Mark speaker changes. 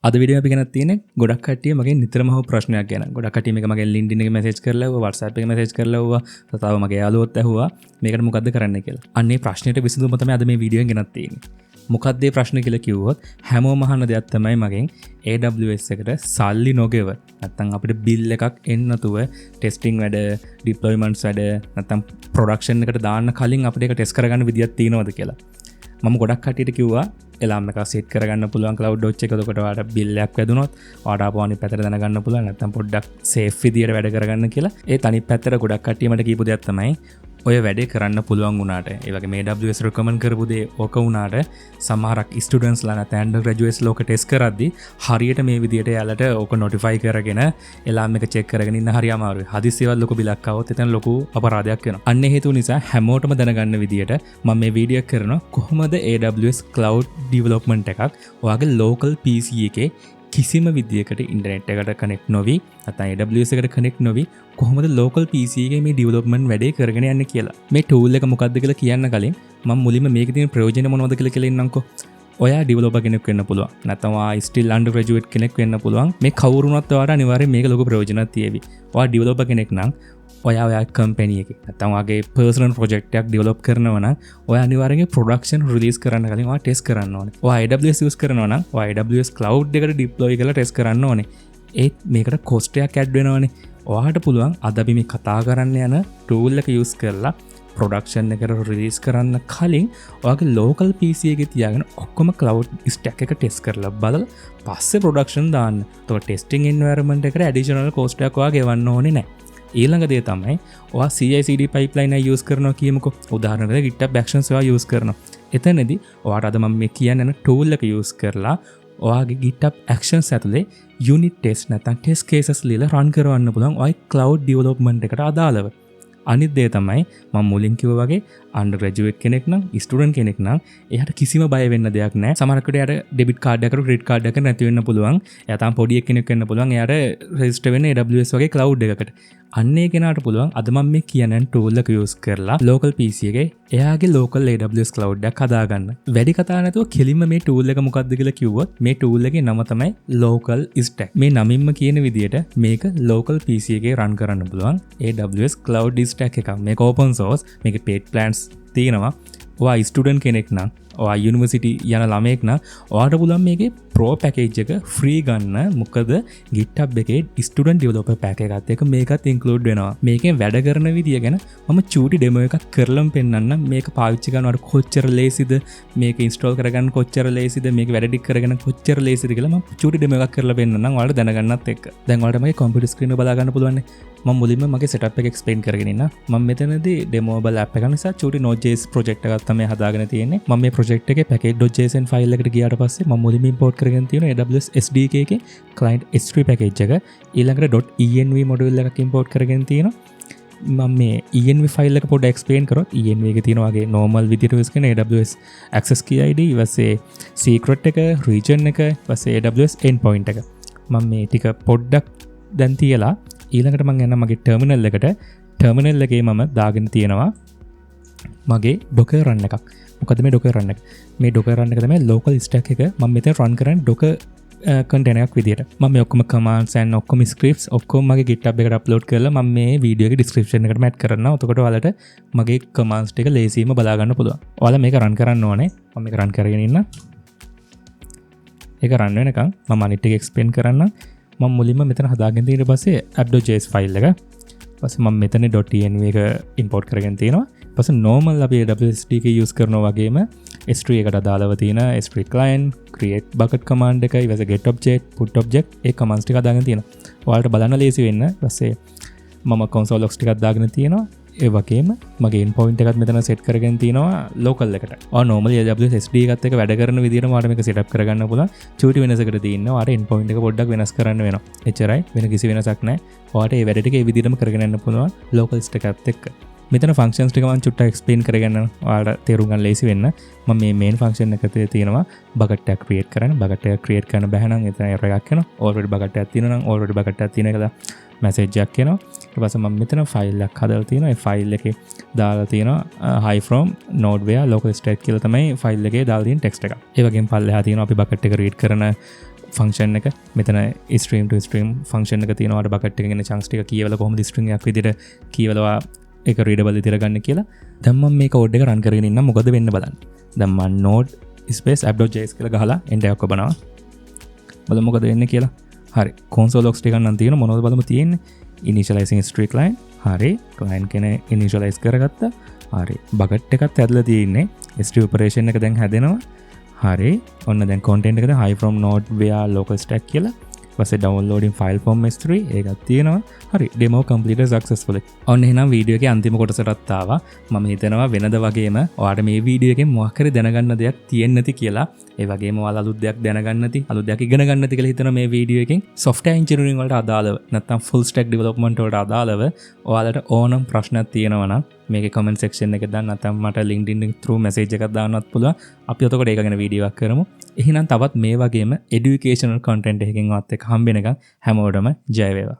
Speaker 1: අද වීඩියෝ අපි ගැන තියෙන ගොඩක් කට්ටිය මගෙන් නිතරම අහපු ප්‍රශ්නයක් ගැන. ගොඩක් කට්ටිය මේක මගෙන් LinkedIn එකේ මැසේජ් කරලා ආවා, WhatsApp එකේ මැසේජ් කරලා ආවා, තව මගේ යාළුවෝත් ඇහුවා මේකට මොකද්ද කරන්න කියලා. අන්න ඒ ප්‍රශ්නෙට විසඳුම තමයි අද මේ වීඩියෝෙන් ගෙනත් තියෙන්නේ. මොකක්ද මේ ප්‍රශ්නේ කියලා කිව්වොත් හැමෝම අහන දෙයක් තමයි මගෙන් AWS එකට සල්ලි නොගෙව නැත්නම් අපිට බිල් එකක් එන්න නැතුව ටෙස්ටිං වැඩ, ඩිප්ලොයිමන්ට්ස් වැඩ නැත්නම් ප්‍රොඩක්ෂන් එකට දාන්න කලින් අපිට ඒක ටෙස්ට් කරගන්න විදියක් තියෙනවද කියලා. මම ගොඩක් කට්ටියට කිව්වා එලාම් එක සෙට් කරගන්න පුළුවන් cloud watch එක. එතකොට ඔයාලට බිල් එකක් වැදුනොත් ඔයාලට ආපහු අනිත් පැත්තට දැනගන්න පුළුවන්. නැත්නම් පොඩ්ඩක් සේෆ් විදියට වැඩ කරගන්න කියලා. ඒත් අනිත් පැත්තට ගොඩක් කට්ටිය මට කියපු දෙයක් තමයි ඔය වැඩේ කරන්න පුළුවන් වුණාට, ඒ වගේ මේ AWS recommend කරපු දේ ඕක වුණාට සමහරක් ස්ටුඩන්ට්ස් ලා නැත්නම් undergraduates ලෝක ටෙස්ට් කරද්දි හරියට මේ විදියට යාලට ඕක notify කරගෙන එලාම් එක check කරගෙන ඉන්න හරි අමාරුයි. හදිස්සියවත් ලොකු බිලක් ආවොත් එතන ලොකු අපරාධයක් වෙනවා. අන්න ඒ හේතුව නිසා හැමෝටම දැනගන්න විදියට මම මේ වීඩියෝ කරනවා කොහොමද AWS cloud development එකක් ඔයාගේ local PC එකේ කිසිම විදියකට ඉන්ටර්නෙට් එකට කනෙක්ට් නොවි නැත්නම් AWS එකට කනෙක්ට් නොවි කොහොමද local PC එකේ මේ ඩෙවලොප්මන්ට් වැඩේ කරගෙන යන්නේ කියලා. මේ tool එක මොකක්ද කියලා කියන්න කලින් මම මුලින්ම මේකේ තියෙන ප්‍රයෝජන මොනවද කියලා ඉන්නම්කෝ. ඔයා ඩෙවලොපර් කෙනෙක් වෙන්න පුළුවන්. නැත්නම් ඔයා ස්ටිල් undergraduate කෙනෙක් වෙන්න පුළුවන්. මේ කවුරුණත් ඔයාට අනිවාර්යයෙන් මේක ලොකු ප්‍රයෝජනක් තියෙවි. ඔයා ඩෙවලොපර් කෙනෙක් නම් ඔයා කම්පැනි එකේ නැත්නම් ඔයාගේ පර්සනල් ප්‍රොජෙක්ට් එකක් ඩෙවලොප් කරනවා නම් ඔයා අනිවාර්යයෙන් ප්‍රොඩක්ෂන් රිලීස් කරන්න කලින් ඔයා ටෙස්ට් කරන්න ඕනේ. ඔයා AWS යූස් කරනවා නම් ඔයා AWS cloud එකට ඩිප්ලොයි කරලා ටෙස්ට් කරන්න ඕනේ. ඒත් මේකට කොස්ට් එකක් ඇඩ් වෙනවනේ. ඔයාට පුළුවන් අද අපි මේ කතා කරන්න යන tool එක යූස් කරලා ප්‍රොඩක්ෂන් එකට රිලීස් කරන්න කලින් ඔයාගේ local PC එකේ තියාගෙන ඔක්කොම cloud stack එක ටෙස්ට් කරලා බලලා පස්සේ ප්‍රොඩක්ෂන් දාන්න. එතකොට ටෙස්ටිං එන්වයරන්මන්ට් එකට ඇඩිෂනල් කොස්ට් එකක් ඔයා ගෙවන්න ඕනේ නැහැ. ඊළඟ දේ තමයි ඔයා CI/CD pipeline එක යූස් කරනවා කියමුකෝ. උදාහරණයක් GitHub Actions ඔයා යූස් කරනවා. එතනදී ඔයාට අද මම මේ කියන්න යන tool එක යූස් කරලා ඔයාගේ GitHub Actions ඇතුලේ unit test නැත්නම් test cases ලියලා run කරවන්න පුළුවන් ඔය cloud development එකට අදාළව. අනිත් දේ තමයි මම මුලින් කිව්වා වගේ undergraduate කෙනෙක් නම් student කෙනෙක් නම් එයාට කිසිම බය වෙන්න දෙයක් නැහැ. සමහරකට එයාට debit card එකකට credit card එකකට නැති වෙන්න පුළුවන්. එයා තාම පොඩි කෙනෙක් වෙන්න පුළුවන්. එයාට register වෙන්න AWS වගේ cloud එකකට. අන්නේ කෙනාට පුළුවන් අද මම මේ කියන tool එක use කරලා local PC එකේ එයාගේ local AWS cloud එකක් හදාගන්න. වැඩි කතා නැතුව කෙලින්ම මේ tool එක මොකක්ද කියලා කිව්වොත් මේ tool එකේ නම තමයි local stack. මේ නමින්ම කියන විදිහට මේක local PC එකේ run කරන්න පුළුවන් AWS cloud stack එකක්. මේක open source. මේකේ paid plans තියෙනවා. ඔයා ස්ටුඩන්ට් කෙනෙක් නම් ඔයා යුනිවර්සිටි යන ළමයෙක් නම් ඔයාට පුළුවන් මේකේ ප්‍රෝ පැකේජ් එක ෆ්‍රී ගන්න. මොකද GitHub එකේ ස්ටුඩන්ට් ඩෙවලොපර් පැක් එකත් එක්ක මේකත් ඉන්ක්ලූඩ් වෙනවා. මේකෙන් වැඩ කරන විදිය ගැන මම චූටි ඩෙමෝ එකක් කරලම පෙන්නන්නම්. මේක පාවිච්චි කරනකොට කොච්චර ලේසිද, මේක ඉන්ස්ටෝල් කරගන්න කොච්චර ලේසිද, මේක වැඩ ටික කරගෙන කොච්චර ලේසිද කියලා මම චූටි ඩෙමෝ එකක් කරලා පෙන්නන්නම් ඔයාලට දැනගන්නත් එක්ක. දැන් ඔයාලට මගේ කම්පියුටර් ස්ක්‍රීන් එක බලා ගන්න පුළුවන්. මම මුලින්ම මගේ setup එක explain කරගෙන ඉන්න. මම මෙතනදී demoable app එක නිසා චූටි Node.js project එකක් තමයි හදාගෙන තියෙන්නේ. මම මේ project එකේ package.json file එකට ගියාට පස්සේ මම මුලින්ම import කරගෙන තියෙන AWS SDK එකේ client S3 package එක. ඊළඟට .env module එකක් import කරගෙන තියෙනවා. මම මේ env file එක පොඩ්ඩක් explain කරොත් env එකේ තියෙන වගේ normal විදිහට use කරන AWS access key id ඊපස්සේ secret එක, region එක, ඊපස්සේ AWS endpoint එක. මම මේ ටික පොඩ්ඩක් දැන් තියලා ඊළඟට මම යනවා මගේ ටර්මිනල් එකට. ටර්මිනල් එකේ මම දාගෙන තියෙනවා මගේ Docker run එකක්. මොකද මේ Docker run එක? මේ Docker run එක තමයි local stack එක. මම මෙතන run කරන්නේ Docker container එකක් විදියට. මම මේ ඔක්කොම commands and ඔක්කොම scripts ඔක්කොම මගේ GitHub එකට upload කරලා මම මේ වීඩියෝ එකේ description එකට add කරනවා. එතකොට ඔයාලට මගේ commands ටික ලේසියෙන්ම බලා ගන්න පුළුවන්. ඔයාලා මේක run කරන්න ඕනේ. මම මේක run කරගෙන ඉන්න. ඒක run වෙනකන් මම අනිත් ටික explain කරන්නම්. මම මුලින්ම මෙතන හදාගෙන තියෙන පස්සේ app.js ෆයිල් එක. ඊපස්සේ මම මෙතන .env එක import කරගෙන තියෙනවා. ඊපස්සේ normal අපි AWS SDK use කරනවා වගේම S3 එකට අදාළව තියෙන S3 client, create bucket command එක, ඊපස්සේ get object, put object ඒ commands ටික හදාගෙන තියෙනවා. ඔයාලට බලන්න ලේසි වෙන්න. ඊපස්සේ මම console logs ටිකක් දාගෙන තියෙනවා. ඒ වගේම මගේ endpoint එකත් මෙතන set කරගෙන තියෙනවා local එකට. ඔය normally AWS SDK එකත් එක්ක වැඩ කරන විදිහට ඔයාලට මේක setup කරගන්න පුළුවන්. චූටි වෙනසකට තියෙනවා. ඔයාලට endpoint එක පොඩ්ඩක් වෙනස් කරන්න වෙනවා. එච්චරයි. වෙන කිසි වෙනසක් නැහැ. ඔයාලට මේ වැඩ ටික ඒ විදිහටම කරගෙන යන්න පුළුවන් local stack එකත් එක්ක. මෙතන functions ටික මම චුට්ටක් explain කරගෙන ඔයාලට තේරුම් ගන්න ලේසි වෙන්න. මම මේ main function එකේ තියෙනවා bucket එකක් create කරන්න. bucket එකක් create කරන්න බැහැ නම් එතන error එකක් එනවා. already bucket එකක් තියෙනවා නම් already bucket එකක් තියෙන එකද message එකක් එනවා. ඊට පස්සේ මම මෙතන file එකක් හදලා තියෙනවා. ඒ file එකේ දාලා තියෙනවා hi from nodeware local stack කියලා තමයි file එකේ දාලා තියෙන text එක. ඒ වගේම පල්ලෙහා තියෙනවා අපි bucket එක read කරන ෆංක්ෂන් එක මෙතන ස්ට්‍රීම් ටු ස්ට්‍රීම් ෆංක්ෂන් එක තියෙනවාට බකට් එකගෙන chunks ටික කියවලා කොහොමද ස්ට්‍රින්ග් එකක් විදිහට කියවලා ඒක රීඩබල් විදිහට ගන්න කියලා. දැන් මම මේ කෝඩ් එක රන් කරගෙන ඉන්නම් මොකද වෙන්න බලන්න. දැන් මම node space app.js කියලා ගහලා enter එකක් ඔබනවා. බලමු මොකද වෙන්නේ කියලා. හරි. console logs ටිකක් නම් තියෙන මොනවද බලමු තියෙන්නේ. initializing string client. හරි. client කෙනේ initialize කරගත්තා. හරි. bucket එකත් ඇදලා තියෙන්නේ. string operation එක දැන් හැදෙනවා. හරි. ඔන්න දැන් content එකද hi from node via local stack කියලා. පස්සේ downloading file from s3 ඒකත් තියෙනවා. හරි. demo completed successfully. ඔන්න එහෙනම් වීඩියෝ එකේ අන්තිම කොටසටත් ආවා. මම හිතනවා වෙනද වගේම ඔයාලට මේ වීඩියෝ එකෙන් මොකක් හරි දැනගන්න දෙයක් තියෙන්න නැති කියලා. ඒ වගේම ඔයාලා අලුත් දෙයක් දැනගන්න නැති, අලුත් දෙයක් ඉගෙන ගන්න නැති කියලා හිතන මේ වීඩියෝ එකෙන් software engineering වලට අදාළව නැත්නම් full stack development වලට අදාළව ඔයාලට ඕනම ප්‍රශ්නයක් තියෙනවා නම් මේකේ comment section එකේ දාන්න නැත්නම් මට LinkedIn through message එකක් දාන්නත් පුළුවන්. අපි එතකොට ඒක ගැන වීඩියෝ එකක් කරමු. එහෙනම් තවත් මේ වගේම educational content එකකින් වත් එක්ක හම්බ වෙනකන් හැමෝටම ජය වේවා.